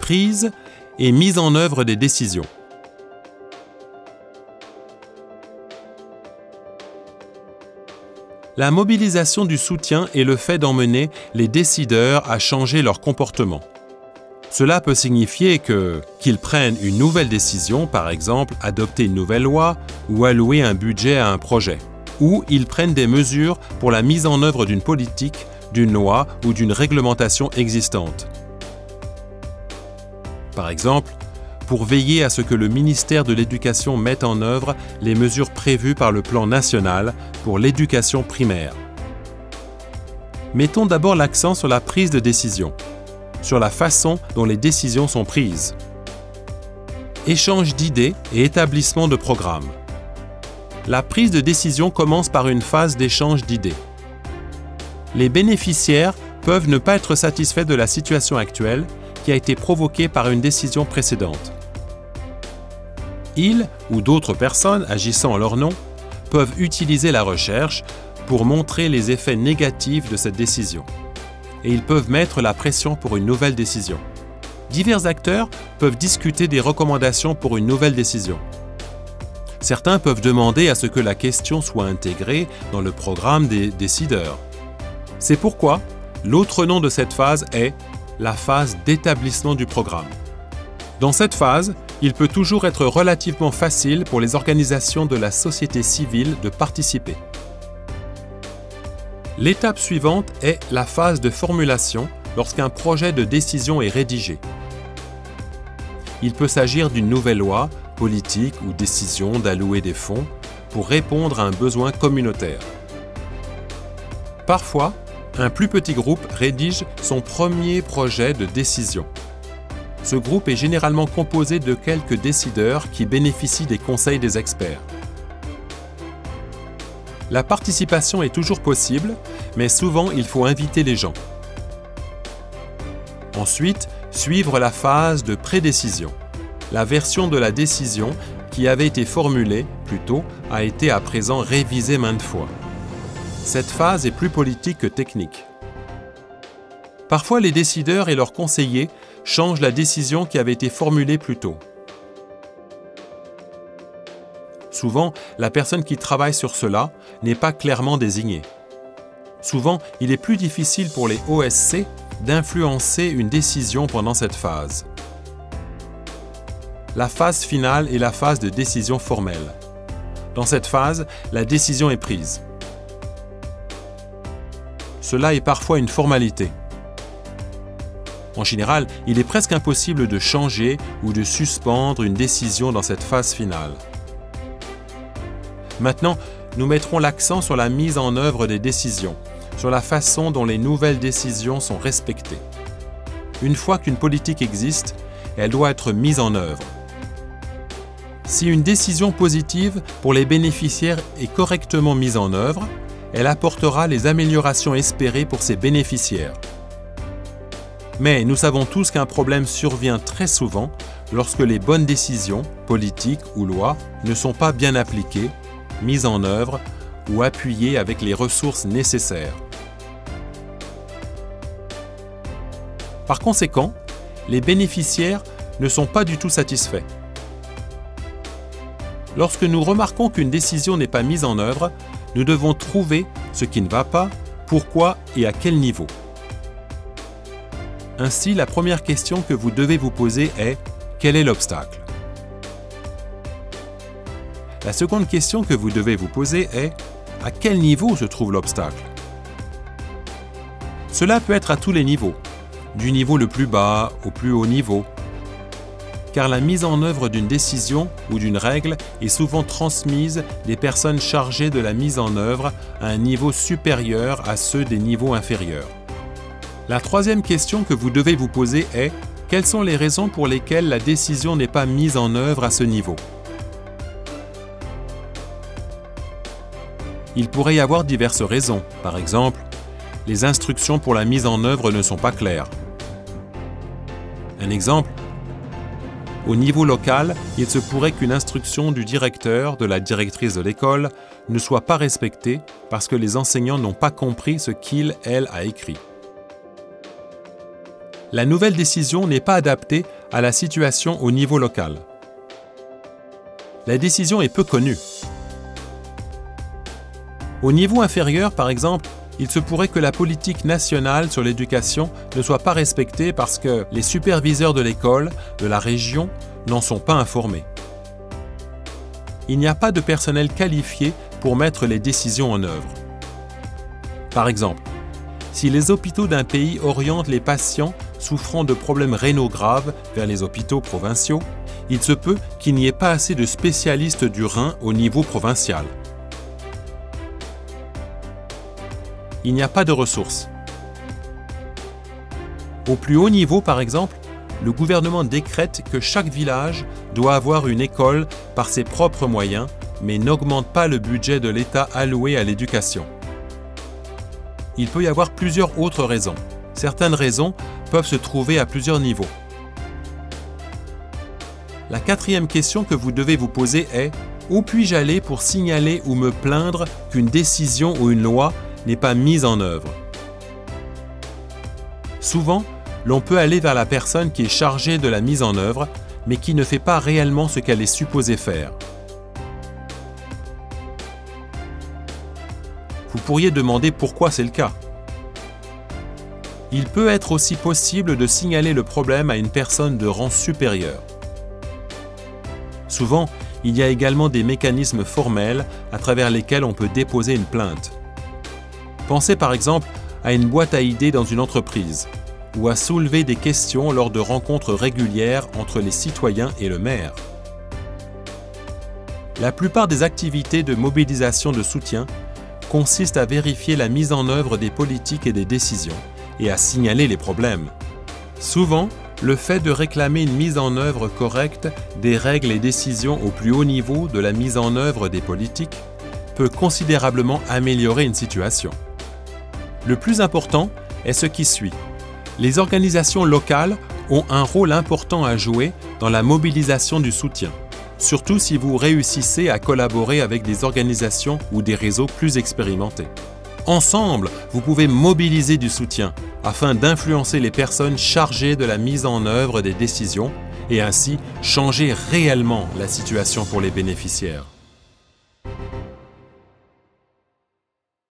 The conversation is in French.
prise et mise en œuvre des décisions. La mobilisation du soutien est le fait d'emmener les décideurs à changer leur comportement. Cela peut signifier qu'ils prennent une nouvelle décision, par exemple adopter une nouvelle loi ou allouer un budget à un projet, ou ils prennent des mesures pour la mise en œuvre d'une politique, d'une loi ou d'une réglementation existante. Par exemple, pour veiller à ce que le ministère de l'Éducation mette en œuvre les mesures prévues par le plan national pour l'éducation primaire. Mettons d'abord l'accent sur la prise de décision, sur la façon dont les décisions sont prises. Échange d'idées et établissement de programmes. La prise de décision commence par une phase d'échange d'idées. Les bénéficiaires peuvent ne pas être satisfaits de la situation actuelle qui a été provoquée par une décision précédente. Ils ou d'autres personnes agissant en leur nom peuvent utiliser la recherche pour montrer les effets négatifs de cette décision. Et ils peuvent mettre la pression pour une nouvelle décision. Divers acteurs peuvent discuter des recommandations pour une nouvelle décision. Certains peuvent demander à ce que la question soit intégrée dans le programme des décideurs. C'est pourquoi l'autre nom de cette phase est la phase d'établissement du programme. Dans cette phase, il peut toujours être relativement facile pour les organisations de la société civile de participer. L'étape suivante est la phase de formulation lorsqu'un projet de décision est rédigé. Il peut s'agir d'une nouvelle loi, politique ou décision d'allouer des fonds pour répondre à un besoin communautaire. Parfois, un plus petit groupe rédige son premier projet de décision. Ce groupe est généralement composé de quelques décideurs qui bénéficient des conseils des experts. La participation est toujours possible, mais souvent il faut inviter les gens. Ensuite, suivre la phase de prédécision. La version de la décision qui avait été formulée plus tôt a été à présent révisée maintes fois. Cette phase est plus politique que technique. Parfois, les décideurs et leurs conseillers changent la décision qui avait été formulée plus tôt. Souvent, la personne qui travaille sur cela n'est pas clairement désignée. Souvent, il est plus difficile pour les OSC d'influencer une décision pendant cette phase. La phase finale est la phase de décision formelle. Dans cette phase, la décision est prise. Cela est parfois une formalité. En général, il est presque impossible de changer ou de suspendre une décision dans cette phase finale. Maintenant, nous mettrons l'accent sur la mise en œuvre des décisions, sur la façon dont les nouvelles décisions sont respectées. Une fois qu'une politique existe, elle doit être mise en œuvre. Si une décision positive pour les bénéficiaires est correctement mise en œuvre, elle apportera les améliorations espérées pour ses bénéficiaires. Mais nous savons tous qu'un problème survient très souvent lorsque les bonnes décisions, politiques ou lois, ne sont pas bien appliquées, mises en œuvre ou appuyées avec les ressources nécessaires. Par conséquent, les bénéficiaires ne sont pas du tout satisfaits. Lorsque nous remarquons qu'une décision n'est pas mise en œuvre, nous devons trouver ce qui ne va pas, pourquoi et à quel niveau. Ainsi, la première question que vous devez vous poser est « Quel est l'obstacle ?» La seconde question que vous devez vous poser est « À quel niveau se trouve l'obstacle ?» Cela peut être à tous les niveaux, du niveau le plus bas au plus haut niveau, car la mise en œuvre d'une décision ou d'une règle est souvent transmise des personnes chargées de la mise en œuvre à un niveau supérieur à ceux des niveaux inférieurs. La troisième question que vous devez vous poser est « Quelles sont les raisons pour lesquelles la décision n'est pas mise en œuvre à ce niveau ?» Il pourrait y avoir diverses raisons. Par exemple, les instructions pour la mise en œuvre ne sont pas claires. Un exemple, au niveau local, il se pourrait qu'une instruction du directeur, de la directrice de l'école, ne soit pas respectée parce que les enseignants n'ont pas compris ce qu'il, elle, a écrit. La nouvelle décision n'est pas adaptée à la situation au niveau local. La décision est peu connue. Au niveau inférieur, par exemple, il se pourrait que la politique nationale sur l'éducation ne soit pas respectée parce que les superviseurs de l'école, de la région, n'en sont pas informés. Il n'y a pas de personnel qualifié pour mettre les décisions en œuvre. Par exemple, si les hôpitaux d'un pays orientent les patients souffrant de problèmes rénaux graves vers les hôpitaux provinciaux, il se peut qu'il n'y ait pas assez de spécialistes du rein au niveau provincial. Il n'y a pas de ressources. Au plus haut niveau, par exemple, le gouvernement décrète que chaque village doit avoir une école par ses propres moyens, mais n'augmente pas le budget de l'État alloué à l'éducation. Il peut y avoir plusieurs autres raisons. Certaines raisons peuvent se trouver à plusieurs niveaux. La quatrième question que vous devez vous poser est « Où puis-je aller pour signaler ou me plaindre qu'une décision ou une loi n'est pas mise en œuvre ?» Souvent, l'on peut aller vers la personne qui est chargée de la mise en œuvre, mais qui ne fait pas réellement ce qu'elle est supposée faire. Vous pourriez demander pourquoi c'est le cas. Il peut être aussi possible de signaler le problème à une personne de rang supérieur. Souvent, il y a également des mécanismes formels à travers lesquels on peut déposer une plainte. Pensez par exemple à une boîte à idées dans une entreprise, ou à soulever des questions lors de rencontres régulières entre les citoyens et le maire. La plupart des activités de mobilisation de soutien consistent à vérifier la mise en œuvre des politiques et des décisions, et à signaler les problèmes. Souvent, le fait de réclamer une mise en œuvre correcte des règles et décisions au plus haut niveau de la mise en œuvre des politiques peut considérablement améliorer une situation. Le plus important est ce qui suit. Les organisations locales ont un rôle important à jouer dans la mobilisation du soutien, surtout si vous réussissez à collaborer avec des organisations ou des réseaux plus expérimentés. Ensemble, vous pouvez mobiliser du soutien afin d'influencer les personnes chargées de la mise en œuvre des décisions et ainsi changer réellement la situation pour les bénéficiaires.